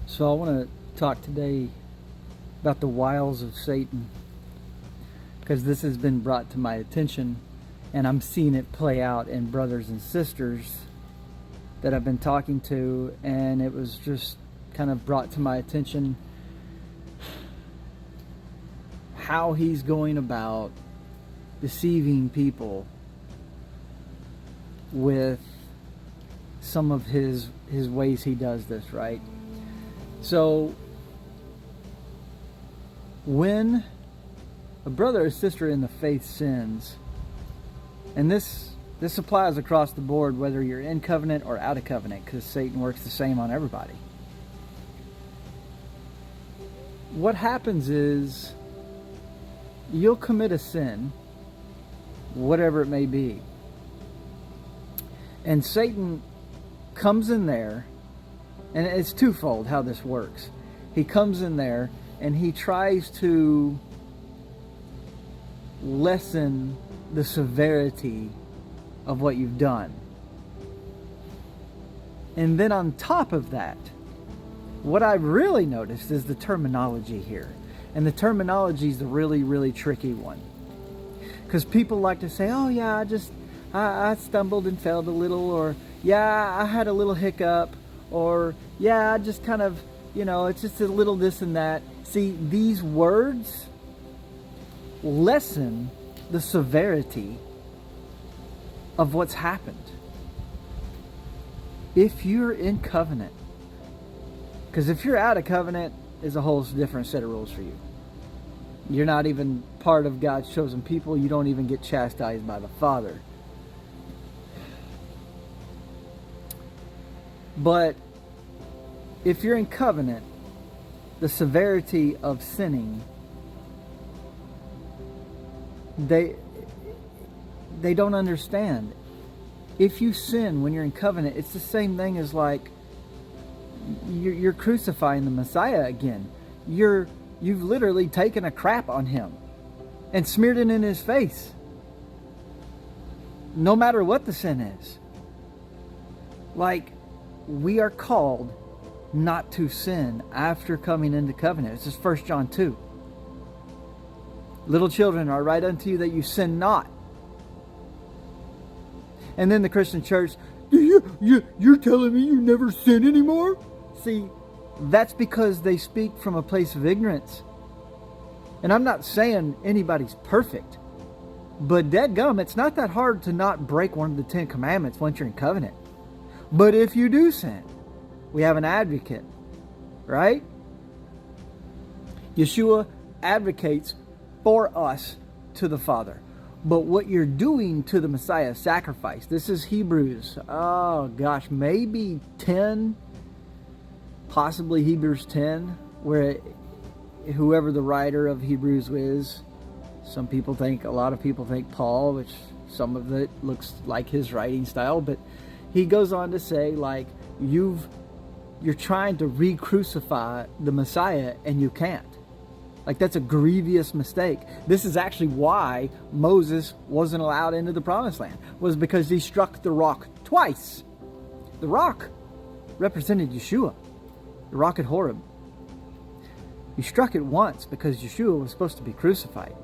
So I want to talk today about the wiles of Satan, because this has been brought to my attention and I'm seeing it play out in brothers and sisters that I've been talking to, and it was just kind of brought to my attention how he's going about deceiving people with some of his ways he does this, right? So when a brother or sister in the faith sins, and this applies across the board, whether you're in covenant or out of covenant, because Satan works the same on everybody. What happens is you'll commit a sin, whatever it may be, and Satan comes in there, and it's twofold how this works. He comes in there and he tries to lessen the severity of what you've done. And then on top of that, what I've really noticed is the terminology here. And the terminology is the really, really tricky one. Because people like to say, oh yeah, I stumbled and failed a little, or yeah, I had a little hiccup, or yeah, I just kind of, it's just a little this and that. See, these words lessen the severity of what's happened. If you're in covenant, because if you're out of covenant, is a whole different set of rules for you. You're not even part of God's chosen people. You don't even get chastised by the Father. But if you're in covenant, the severity of sinning, they don't understand. If you sin when you're in covenant, it's the same thing as like you're crucifying the Messiah again. You've literally taken a crap on him and smeared it in his face, no matter what the sin is. Like, we are called not to sin after coming into covenant. This is 1 John 2. Little children, I write unto you that you sin not. And then the Christian church, you're telling me you never sin anymore? See, that's because they speak from a place of ignorance. And I'm not saying anybody's perfect, but dadgum, it's not that hard to not break one of the 10 commandments once you're in covenant. But if you do sin, we have an advocate, right? Yeshua advocates for us to the Father. But what you're doing to the Messiah's sacrifice, this is Hebrews, maybe 10, possibly Hebrews 10, where whoever the writer of Hebrews is, a lot of people think Paul, which some of it looks like his writing style, but he goes on to say, like, you're trying to re-crucify the Messiah and you can't. Like, that's a grievous mistake. This is actually why Moses wasn't allowed into the promised land, was because he struck the rock twice. The rock represented Yeshua, the rock at Horeb. You struck it once because Yeshua was supposed to be crucified,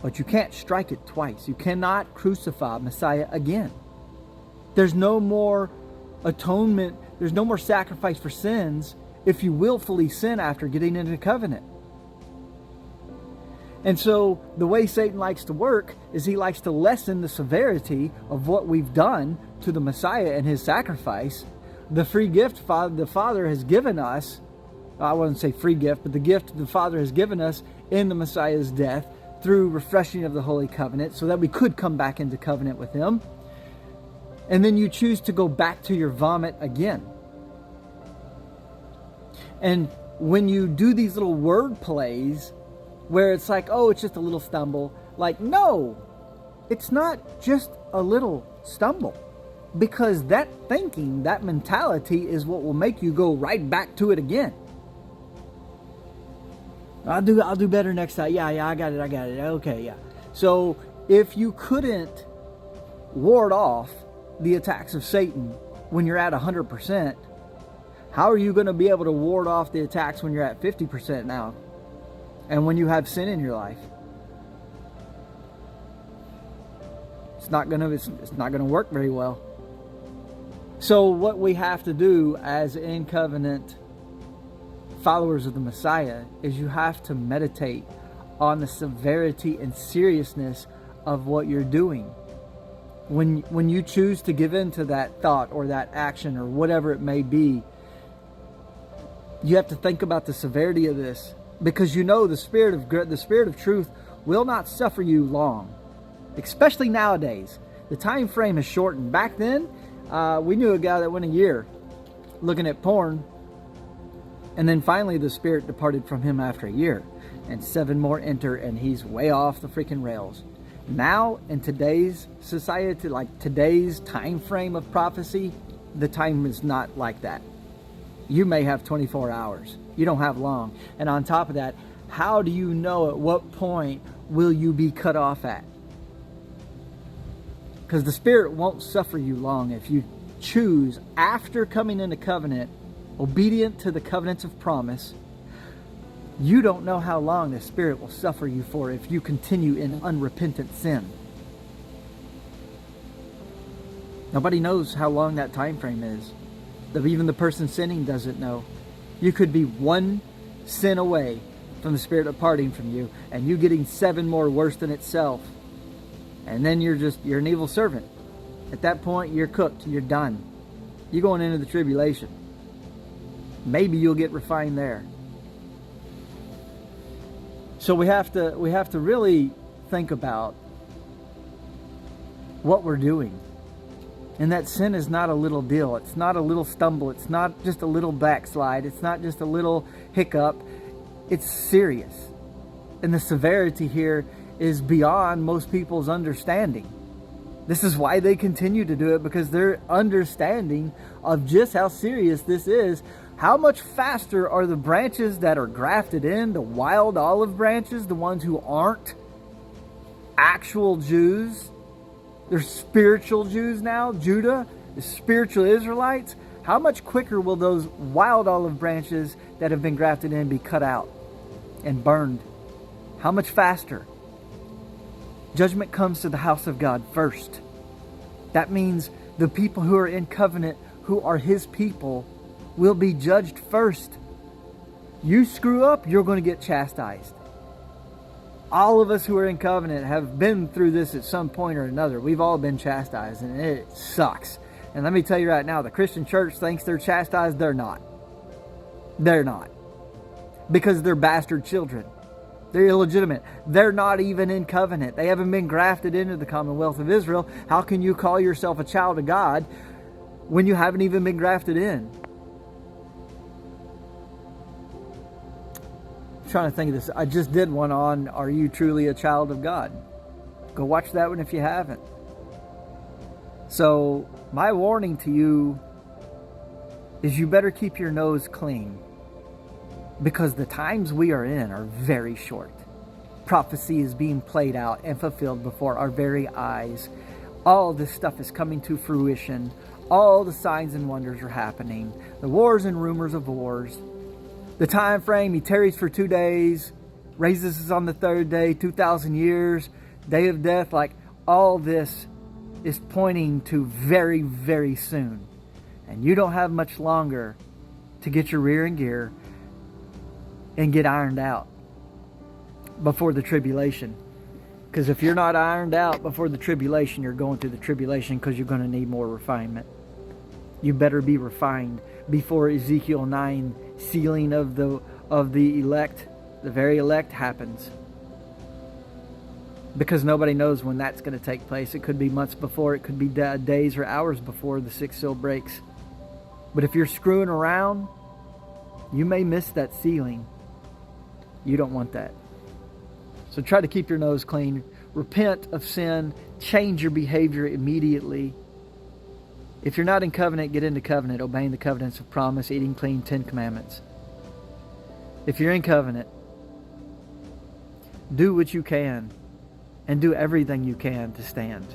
but you can't strike it twice. You cannot crucify Messiah again. There's no more atonement. There's no more sacrifice for sins if you willfully sin after getting into the covenant. And so the way Satan likes to work is he likes to lessen the severity of what we've done to the Messiah and his sacrifice. The free gift the Father has given us, I wouldn't say free gift, but the gift the Father has given us in the Messiah's death through refreshing of the Holy Covenant, so that we could come back into covenant with him. And then you choose to go back to your vomit again. And when you do these little word plays where it's like, oh, it's just a little stumble. Like, no, it's not just a little stumble. Because that thinking, that mentality is what will make you go right back to it again. I'll do better next time. Yeah, I got it. Okay, yeah. So if you couldn't ward off the attacks of Satan when you're at 100%, How are you going to be able to ward off the attacks when you're at 50% now? And when you have sin in your life? It's not going to work very well. So what we have to do as in covenant followers of the Messiah is you have to meditate on the severity and seriousness of what you're doing. When you choose to give in to that thought or that action or whatever it may be, you have to think about the severity of this, because you know the Spirit of truth will not suffer you long, especially nowadays. The time frame is shortened. Back then, we knew a guy that went a year looking at porn, and then finally the Spirit departed from him after a year, and 7 more enter, and he's way off the freaking rails. Now, in today's society, like today's time frame of prophecy, the time is not like that. You may have 24 hours. You don't have long. And on top of that, how do you know at what point will you be cut off at? Because the Spirit won't suffer you long if you choose, after coming into covenant, obedient to the covenants of promise. You don't know how long the Spirit will suffer you for if you continue in unrepentant sin. Nobody knows how long that time frame is. Even the person sinning doesn't know. You could be one sin away from the Spirit departing from you, and you getting 7 more worse than itself. And then you're an evil servant. At that point, you're cooked. You're done. You're going into the tribulation. Maybe you'll get refined there. So we have to really think about what we're doing. And that sin is not a little deal. It's not a little stumble. It's not just a little backslide. It's not just a little hiccup. It's serious. And the severity here is beyond most people's understanding. This is why they continue to do it, because their understanding of just how serious this is. How much faster are the branches that are grafted in, the wild olive branches, the ones who aren't actual Jews? They're spiritual Jews now. Judah is spiritual Israelites. How much quicker will those wild olive branches that have been grafted in be cut out and burned? How much faster? Judgment comes to the house of God first. That means the people who are in covenant, who are His people, will be judged first. You screw up, you're going to get chastised. All of us who are in covenant have been through this at some point or another. We've all been chastised, and it sucks. And let me tell you right now, the Christian church thinks they're chastised. They're not. They're not. Because they're bastard children. They're illegitimate. They're not even in covenant. They haven't been grafted into the commonwealth of Israel. How can you call yourself a child of God when you haven't even been grafted in? Trying to think of this. I just did one on, are you truly a child of God? Go watch that one if you haven't. So my warning to you is you better keep your nose clean, because the times we are in are very short. Prophecy is being played out and fulfilled before our very eyes. All this stuff is coming to fruition. All the signs and wonders are happening. The wars and rumors of wars. The time frame, He tarries for 2 days, raises us on the 3rd day, 2,000 years, day of death. Like, all this is pointing to very, very soon. And you don't have much longer to get your rear in gear and get ironed out before the tribulation. Because if you're not ironed out before the tribulation, you're going through the tribulation, because you're going to need more refinement. You better be refined before Ezekiel 9 sealing of the elect, the very elect, happens. Because nobody knows when that's going to take place. It could be months before. It could be days or hours before the 6th seal breaks. But if you're screwing around, you may miss that sealing. You don't want that. So try to keep your nose clean. Repent of sin. Change your behavior immediately. If you're not in covenant, get into covenant, obeying the covenants of promise, eating clean, 10 commandments. If you're in covenant, do what you can and do everything you can to stand.